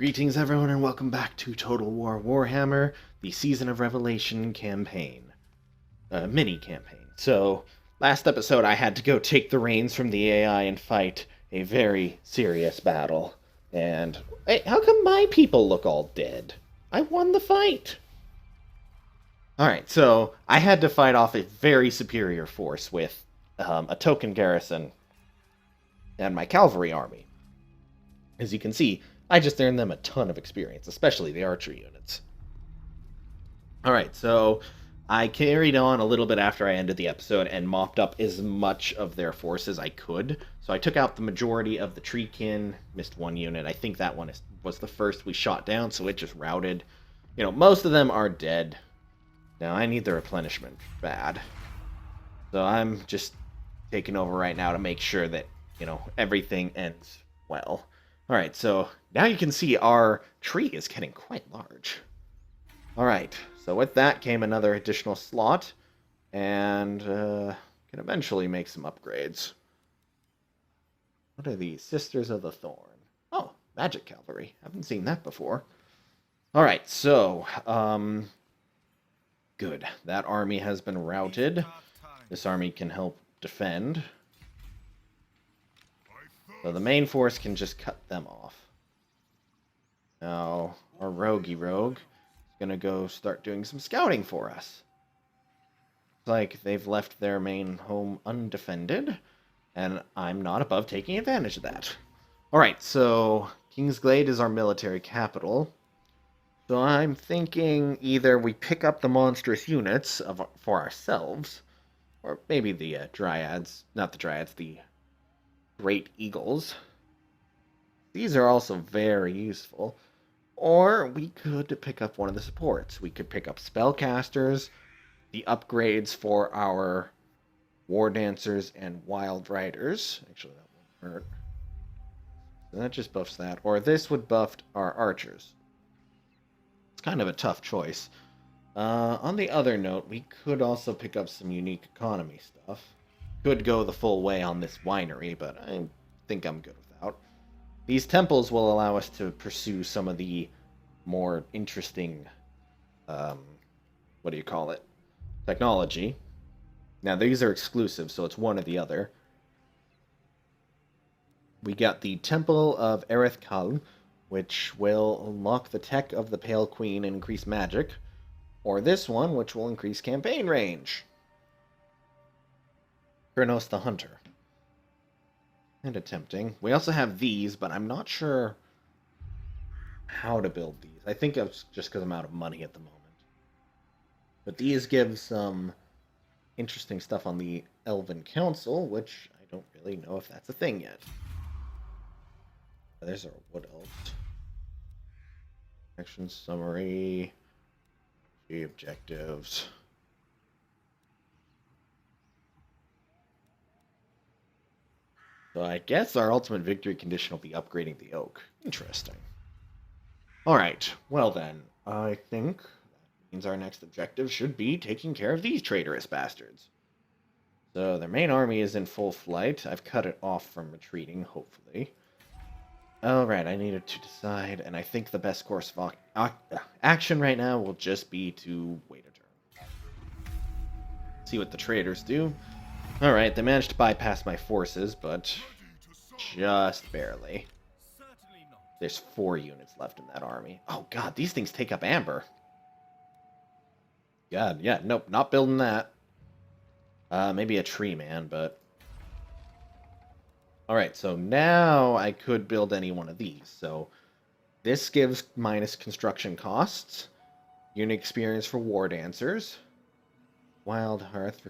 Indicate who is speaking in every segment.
Speaker 1: Greetings everyone and welcome back to Total War Warhammer, the Season of Revelation campaign. Mini campaign. So, last episode I had to go take the reins from the AI and fight a very serious battle. And, hey, how come my people look all dead? I won the fight! Alright, so I had to fight off a very superior force with a token garrison and my cavalry army. As you can see, I just earned them a ton of experience, especially the archery units. Alright, so I carried on a little bit after I ended the episode and mopped up as much of their force as I could. So I took out the majority of the treekin, missed one unit. I think that one was the first we shot down, so it just routed. You know, most of them are dead. Now, I need the replenishment bad. So I'm just taking over right now to make sure that, you know, everything ends well. Alright, so now you can see our tree is getting quite large. Alright, so with that came another additional slot, and can eventually make some upgrades. What are these? Sisters of the Thorn. Oh, magic cavalry. Haven't seen that before. Alright, so, good. That army has been routed. This army can help defend. So the main force can just cut them off. Now, our rogue is gonna go start doing some scouting for us. It's like they've left their main home undefended, and I'm not above taking advantage of that. Alright, so Kingsglade is our military capital. So I'm thinking either we pick up the monstrous units for ourselves, or maybe the dryads, not the dryads, the great eagles. These are also very useful. Or we could pick up one of the supports. We could pick up spellcasters, the upgrades for our war dancers and wild riders. Actually, that won't hurt. So that just buffs that. Or this would buff our archers. It's kind of a tough choice. On the other note, we could also pick up some unique economy stuff. Could go the full way on this winery, but I think I'm good without. These temples will allow us to pursue some of the more interesting, what do you call it? Technology. Now, these are exclusive, so it's one or the other. We got the Temple of Erethkal, which will unlock the tech of the Pale Queen and increase magic. Or this one, which will increase campaign range. Kronos the Hunter. And attempting. We also have these, but I'm not sure how to build these. I think it's just because I'm out of money at the moment. But these give some interesting stuff on the Elven Council, which I don't really know if that's a thing yet. There's our Wood Elves. Action summary. Key objectives. So I guess our ultimate victory condition will be upgrading the oak. Interesting. Alright, well then, I think that means our next objective should be taking care of these traitorous bastards. So their main army is in full flight. I've cut it off from retreating, hopefully. Alright, I needed to decide, and I think the best course of action right now will just be to wait a turn. See what the traitors do. Alright, they managed to bypass my forces, but just barely. There's 4 units left in that army. Oh god, these things take up amber. God, yeah, nope, not building that. Maybe a tree man, but... Alright, so now I could build any one of these. So this gives minus construction costs, unit experience for war dancers, Wild Hearth,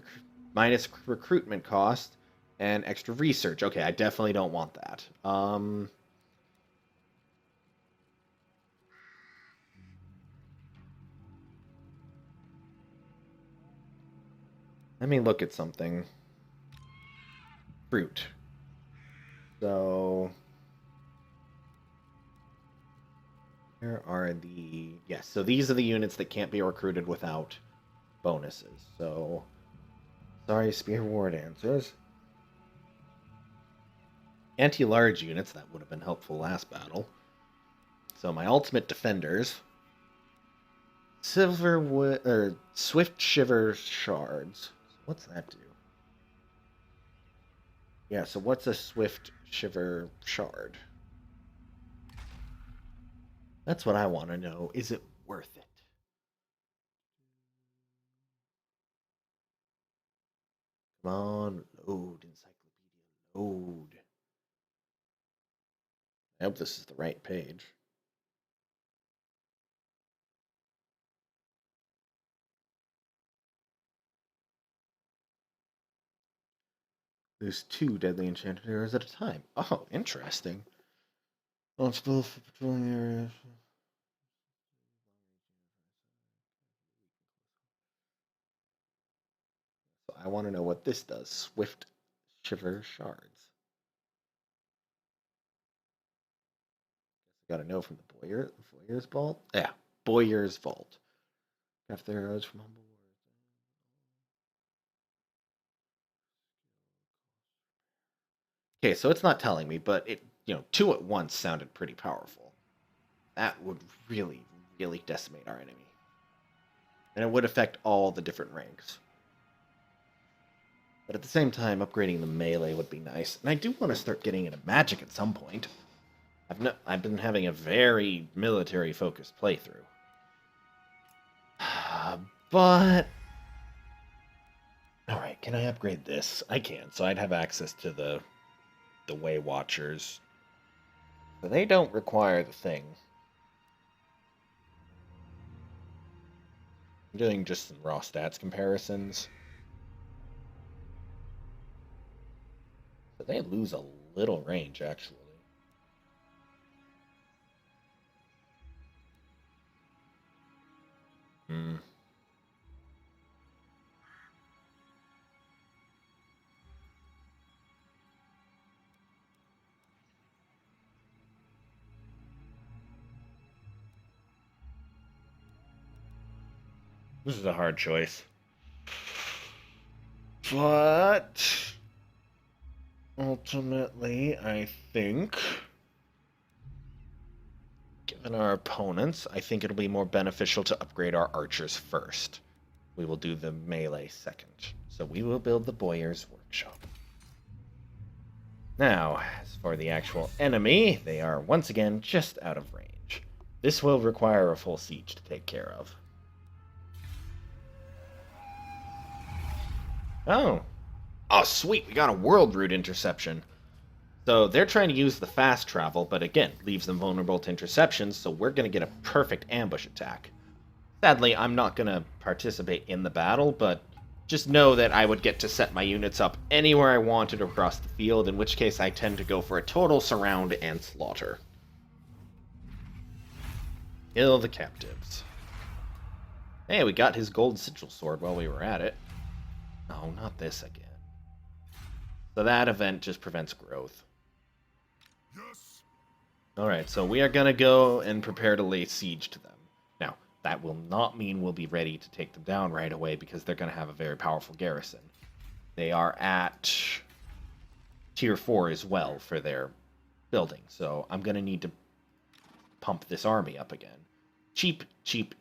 Speaker 1: minus recruitment cost, and extra research. Okay, I definitely don't want that. Let me look at something. Fruit. So... here are the... yes, so these are the units that can't be recruited without bonuses. So... sorry, Spear War Dancers. Anti-large units, that would have been helpful last battle. So my ultimate defenders. Swift Shiver Shards. What's that do? Yeah, so what's a Swift Shiver Shard? That's what I want to know. Is it worth it? Come on, load, encyclopedia, load. I hope this is the right page. There's 2 deadly enchanted arrows at a time. Oh, interesting. Responsible for patrolling areas. So I want to know what this does. Swift Shiver Shards. Got to know from the Boyer's Vault. Yeah, Boyer's Vault. Craft their arrows from humble words. Okay, so it's not telling me, but it 2 at once sounded pretty powerful. That would really, really decimate our enemy. And it would affect all the different ranks. But at the same time, upgrading the melee would be nice. And I do want to start getting into magic at some point. I've been having a very military-focused playthrough. But... Alright, can I upgrade this? I can, so I'd have access to the Way Watchers. But they don't require the thing. I'm doing just some raw stats comparisons. But they lose a little range, actually. This is a hard choice. But ultimately, I think, given our opponents, I think it'll be more beneficial to upgrade our archers first. We will do the melee second. So we will build the Boyer's Workshop. Now, as for the actual enemy, they are once again just out of range. This will require a full siege to take care of. Oh, sweet, we got a world route interception. So they're trying to use the fast travel, but again, leaves them vulnerable to interceptions, so we're going to get a perfect ambush attack. Sadly, I'm not going to participate in the battle, but just know that I would get to set my units up anywhere I wanted across the field, in which case I tend to go for a total surround and slaughter. Kill the captives. Hey, we got his gold sigil sword while we were at it. No, not this again. So that event just prevents growth. Yes. Alright, so we are going to go and prepare to lay siege to them. Now, that will not mean we'll be ready to take them down right away because they're going to have a very powerful garrison. They are at tier 4 as well for their building, so I'm going to need to pump this army up again. Cheap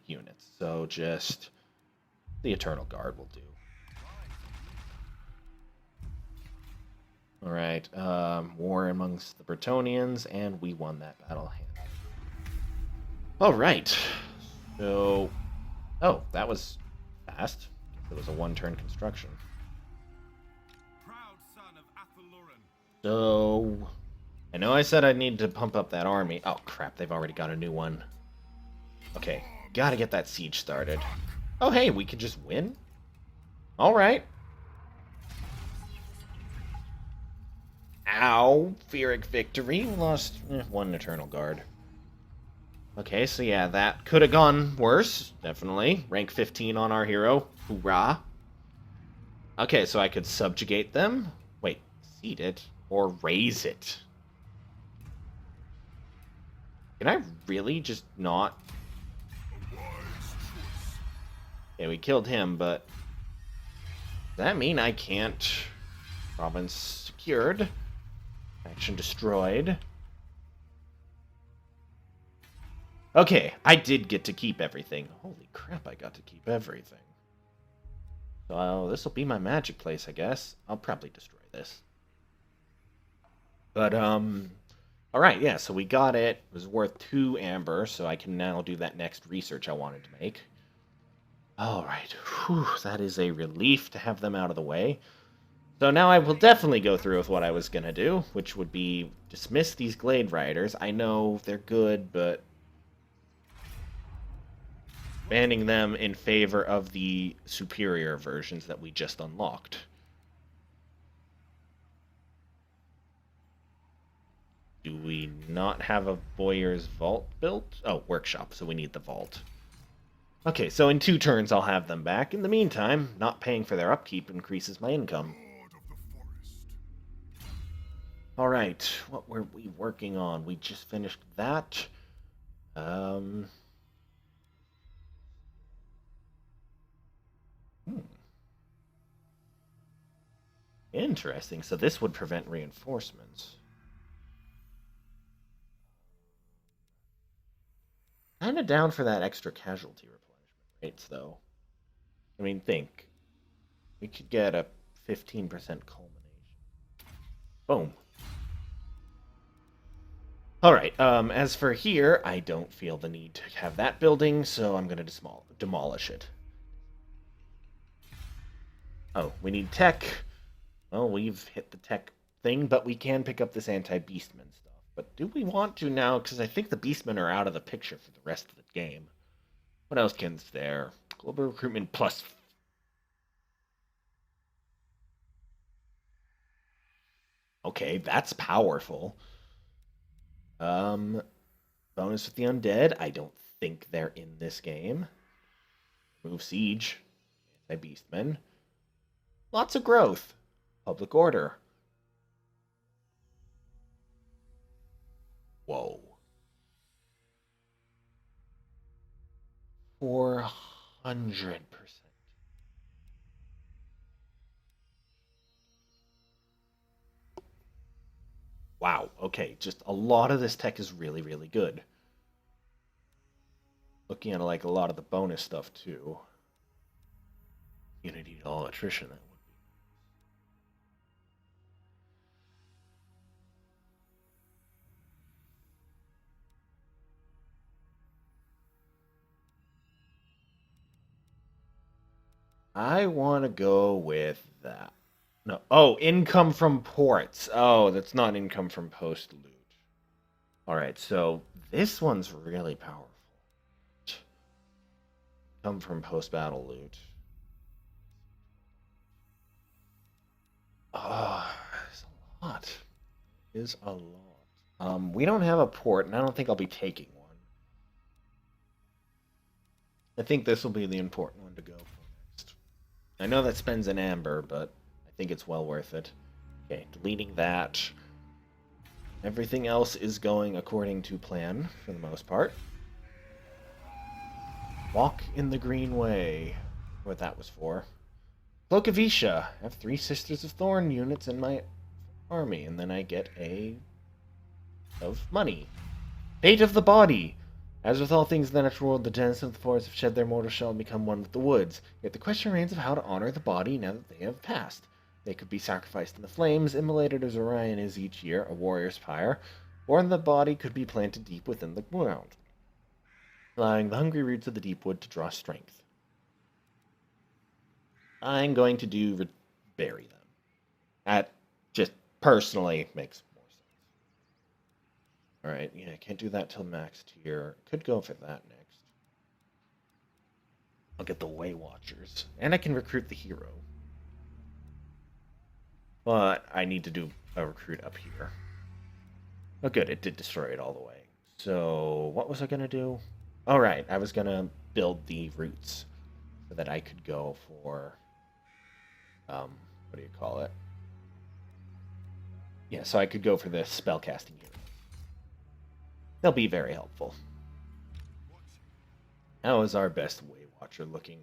Speaker 1: units, so just the Eternal Guard will do. Alright, war amongst the Bretonnians, and we won that battle handily. Alright, so... Oh, that was fast. It was a one-turn construction.
Speaker 2: Proud son of
Speaker 1: So... I know I said I needed to pump up that army. Oh, crap, they've already got a new one. Okay, gotta get that siege started. Oh, hey, we could just win? Alright. Ow, Pyrrhic victory. We lost 1 Eternal Guard. Okay, so yeah, that could have gone worse, definitely. Rank 15 on our hero. Hoorah. Okay, so I could subjugate them. Wait, seed it or raise it. Can I really just not? Okay, we killed him, but does that mean I can't? Province secured. Action destroyed. Okay, I did get to keep everything. Holy crap, I got to keep everything. So this will be my magic place, I guess. I'll probably destroy this. But, alright, yeah, so we got it. It was worth 2 amber, so I can now do that next research I wanted to make. Alright, that is a relief to have them out of the way. So now I will definitely go through with what I was going to do, which would be dismiss these Glade Riders. I know they're good, but banning them in favor of the superior versions that we just unlocked. Do we not have a Boyer's Vault built? Oh, workshop, so we need the vault. Okay, so in 2 turns I'll have them back. In the meantime, not paying for their upkeep increases my income. Alright, what were we working on? We just finished that. Interesting, so this would prevent reinforcements. Kinda down for that extra casualty replenishment rates, though. I mean, think. We could get a 15% culmination. Boom. Alright, as for here, I don't feel the need to have that building, so I'm going to demolish it. Oh, we need tech. Well, we've hit the tech thing, but we can pick up this anti-beastman stuff. But do we want to now? Because I think the beastmen are out of the picture for the rest of the game. What else is there? Global recruitment plus... Okay, that's powerful. Bonus with the undead. I don't think they're in this game. Move siege. Anti-beastmen. Lots of growth. Public order. Whoa. 400%. Wow, okay, just a lot of this tech is really, really good. Looking at like a lot of the bonus stuff too. Unity to all attrition, that would be. I want to go with that. No. Oh, income from ports. Oh, that's not income from post loot. Alright, so this one's really powerful. Come from post-battle loot. There's a lot. Is a lot. We don't have a port, and I don't think I'll be taking one. I think this will be the important one to go for next. I know that spends an amber, but I think it's well worth it. Okay, deleting that. Everything else is going according to plan, for the most part. Walk in the Green Way. What that was for. Cloak of Isha. I have 3 Sisters of Thorn units in my army, and then I get a... of money. Fate of the Body. As with all things in the natural world, the denizens of the forest have shed their mortal shell and become one with the woods. Yet the question remains of how to honor the body now that they have passed. They could be sacrificed in the flames, immolated as Orion is each year, a warrior's pyre, or the body could be planted deep within the ground, allowing the hungry roots of the deep wood to draw strength. I'm going to bury them. That just personally makes more sense. Alright, yeah, I can't do that till max tier. Could go for that next. I'll get the Way Watchers. And I can recruit the hero. But I need to do a recruit up here. Oh good, it did destroy it all the way. So, what was I going to do? Alright, I was going to build the roots so that I could go for... what do you call it? Yeah, so I could go for the spellcasting unit. They'll be very helpful. How is our best Way Watcher looking?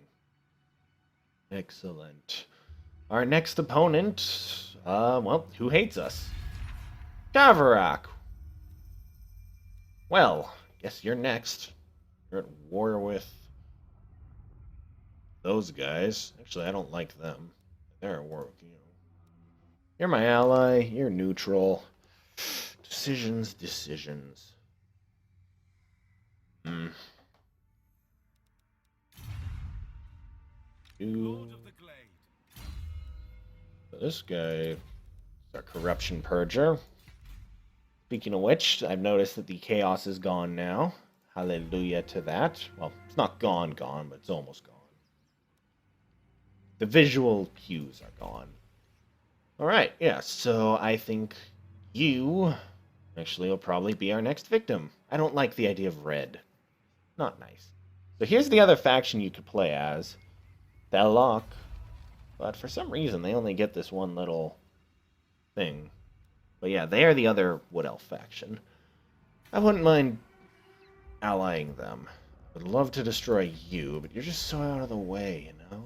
Speaker 1: Excellent. Our next opponent, well, who hates us? Gavarak. Well, guess you're next. You're at war with those guys. Actually, I don't like them. They're at war with you. You're my ally. You're neutral. Decisions. Hmm.
Speaker 2: Lord of the Glade.
Speaker 1: This guy is a corruption purger. Speaking of which, I've noticed that the chaos is gone now. Hallelujah to that. Well, it's not gone, but it's almost gone. The visual cues are gone. Alright, yeah, so I think you actually will probably be our next victim. I don't like the idea of red. Not nice. So here's the other faction you could play as. Belloc. But for some reason, they only get this one little thing. But yeah, they are the other Wood Elf faction. I wouldn't mind allying them. I would love to destroy you, but you're just so out of the way, you know?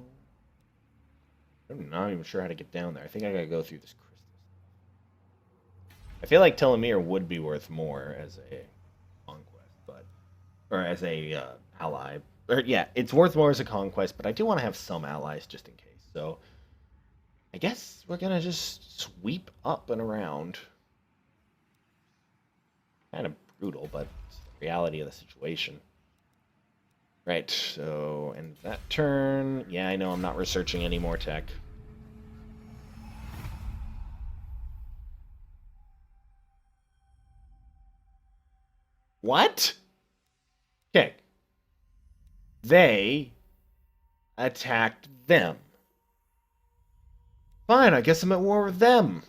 Speaker 1: I'm not even sure how to get down there. I think I gotta go through this crystal. I feel like Telemere would be worth more as a conquest, but... Or as a ally. Or, yeah, it's worth more as a conquest, but I do want to have some allies just in case. So, I guess we're gonna just sweep up and around. Kind of brutal, but it's the reality of the situation. Right, so, and that turn... Yeah, I know I'm not researching any more tech. What? Okay. They attacked them. Fine, I guess I'm at war with them.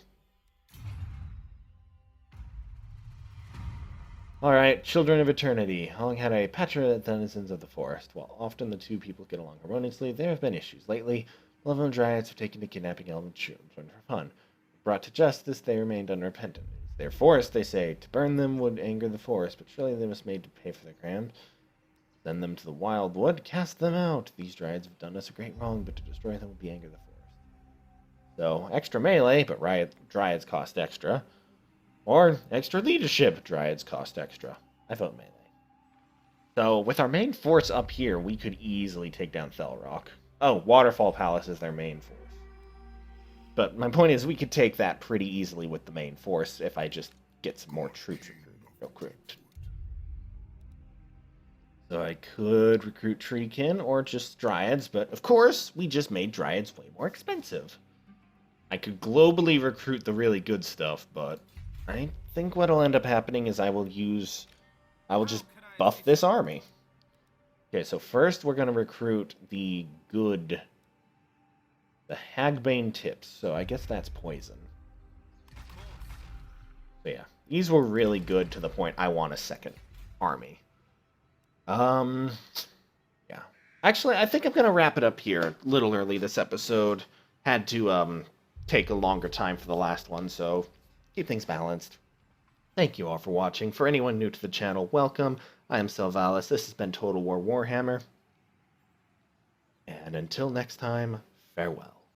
Speaker 1: Alright, Children of Eternity. How long had I patrioted the denizens of the forest? While often the two people get along harmoniously, there have been issues. Lately, Malevolent Dryads have taken to kidnapping elven children for fun. Brought to justice, they remained unrepentant. It's their forest, they say. To burn them would anger the forest, but surely they must made to pay for their crimes. Send them to the wildwood, cast them out. These Dryads have done us a great wrong, but to destroy them would be anger the forest. So, extra melee, but Dryads cost extra. Or extra leadership, Dryads cost extra. I vote melee. So, with our main force up here, we could easily take down Thelrock. Oh, Waterfall Palace is their main force. But my point is, we could take that pretty easily with the main force if I just get some more troops recruited real quick. So I could recruit Treekin or just Dryads, but of course, we just made Dryads way more expensive. I could globally recruit the really good stuff, but I think what'll end up happening is I will just buff this army. Okay, so first we're going to recruit the Hagbane Tips, so I guess that's poison. So yeah, these were really good to the point I want a second army. Yeah. Actually, I think I'm going to wrap it up here. A little early this episode. Had to, take a longer time for the last one, so keep things balanced. Thank you all for watching. For anyone new to the channel, welcome. I am Selvalis. This has been Total War Warhammer. And until next time, farewell.